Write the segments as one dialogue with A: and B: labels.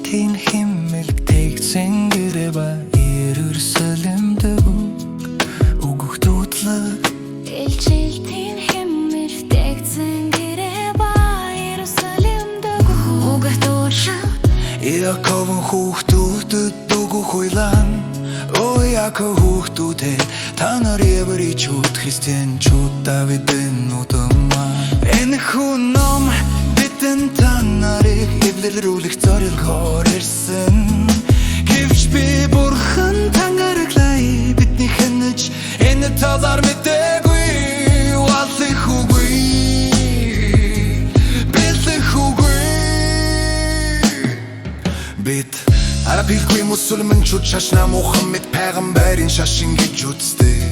A: Ältilltinn himmel teigtsen gyreba Jerusalemde uguhtutlag
B: Ältilltinn himmel teigtsen gyreba Jerusalemde uguhtutlag
A: Jakov'n хүүхдүүдэд угухуйлан О Яков хүүхдүүдэд та нар еврейчүүд христианчууд Давидын удамаа Энэ хүн ном бидэн та нарыг эвлэлрүүлэх зорилгоор ирсэн Гэвч би бурхан тангараглая бидний хэнэж энэ талаар мэдээгүй Валлах үгүй Бэлэх үгүй Бид арабилгүй мусульманчууд шашна Мухаммед пайгамбарын шашин гэж үздэг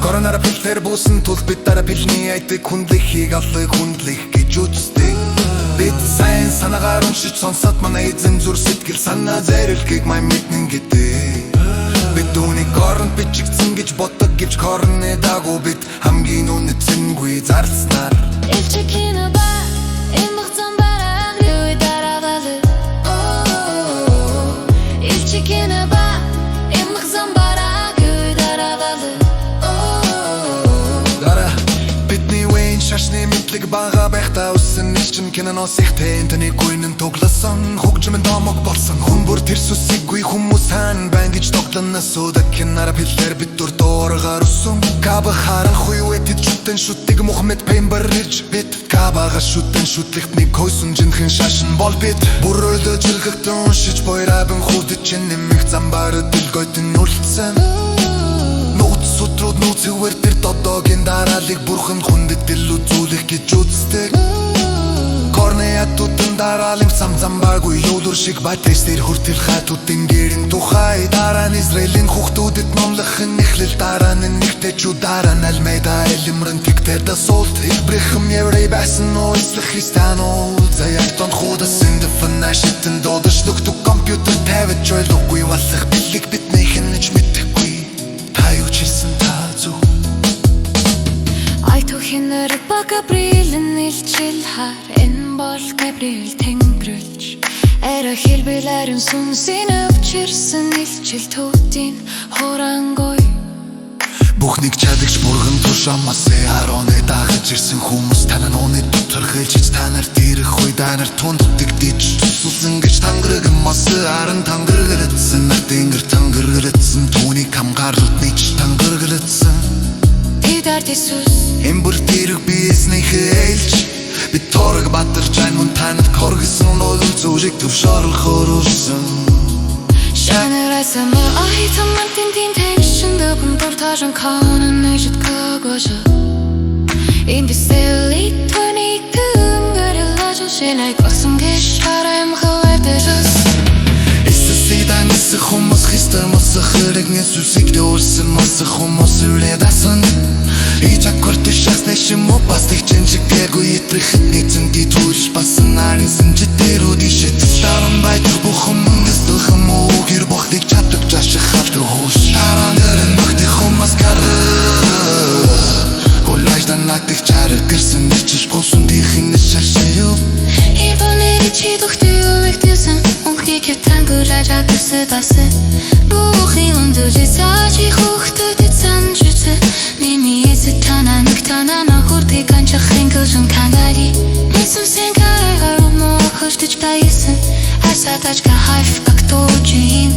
A: Коронара пилтер буусан тул бид арабилний айдаг хүндлэхийг аллах хүндлэх гэж үздэг Бид сайн санаагаар уншиж сонсоод манай эзэн зүр сэтгэл санаа зорилгыг мань мэднэ гэдэг Бид үүнийг корон бичигдсэн гэж боддог гэвч корны дагуу бид хамгийн үнэцэнгүй зарлснаар
B: Элчикина ба эмх замбараг юу дарагалу Элчикина ба эмх замбараг юу дарагалу
A: Дара бидний вэн шашны мэдлэг бага байхдаа үсэн нэлчин киноноос ихтэй энтний гуйнын тоглосон хөгжмөн домог болсон хүн бүр тэр сүсэггүй хүмүүс хаан байна гэж тоглоно суудаг кинара пиллер бид дүр дооргаар усан каба харан хуйвэтэд шүтэн шүтэг Мухаммед пайгамбар ирж бид кабага шүтэн шүтлэгтний койсон жинхэн шашин бол бид бүр өлөжлгөтөн уншиж бойрабын хуудад чинь нэмэх замбарад дэлгойтын үлдсэн Сутрууд нүцгвэр тэр додогийн дараалыг бурхан хүндэд ил үзүүлэх гэж үздэг Корнеатуудын дараалын самбаагүй юулур шиг батэстэр хүртэл хатуудын гэрийн тухай Дараа нь Израилийн хүүхдүүдэд номлохын эхлэл дараа нь нэгтэйчүүд дараа нь Альмейда элемрэн тэгтэр дасуулт Ибрэхэм еврей байсан уу ислэх христианууд Заяатон худас эндефэн ашитэн додош луктук компьютер тавьж ойлгохгүй валлах бэлэг бидний хэнэж мэдэхгүй Таю чилсэн та зүг
B: Айту хинэр ба Габриэлэн илчил хар Энэ бол Габриэл тэнгэрэлж Эра хэлбэлэрэн сүнсийн өвчирсэн илчил түүдийн хорангой
A: Бүхнийг чадагч бүргэн тушаамасэ Ароны дагаж ирсэн хүмүүс танаа нууны дотор хэлжиж та нар дээрх үе данар тунддаг диж тусалсан гэж тангарагэн мас аран тангарагэрэтсэн тэнгэр тангарагэрэтсэн түүнийг хамгаарлалт нийч тангарагэрэтсэн
B: Идард Исус
A: Эмбэр дээрх бизнэхэ ээлж бид торог батарч айн мөн танад коргисон олон зүжиг төвшөрлөхөр үрсэн
B: Шанарайсан мэ айтам мантин tension дэбэн портажан канан нэжит кагоша In the silly 20 гэрэлажу шинай госон гэш хараем хавайдэжас
A: Иссэсэдан иссэ хүмүүс хистэ мосо хэрэг нэсүсик дөөрсэн мосо хүмүүс үлэдасан Ичаккор тушаас нэшим мопастик чэнчикэргүй итрэх нэгэн дитүүлж басан нарийн сэнжитэрүүд ишэт Старан байтар бухан мэнгэстэлхэм гэр бохтыг чаддаг жаших халтар хөөш Аранэрэн бахтыг хүмүүс гары Голайждан нагдыг чарэг гэрсэн нэрчиш болsun дийхэн нэшашэё
B: Ибонэри чи духты умэгтэсэн Унхийг тангураж агэрсэ дасэ Бухи ундужи сачи хүүхдүүдэд санжүцэ Мими эсэ танаа нэг танаа нахурдыг анчах хэнгэлжэн кангари Мэсэн сэн карайгаар умоо хөштөж тайсэн Асатачка хайф как тоджин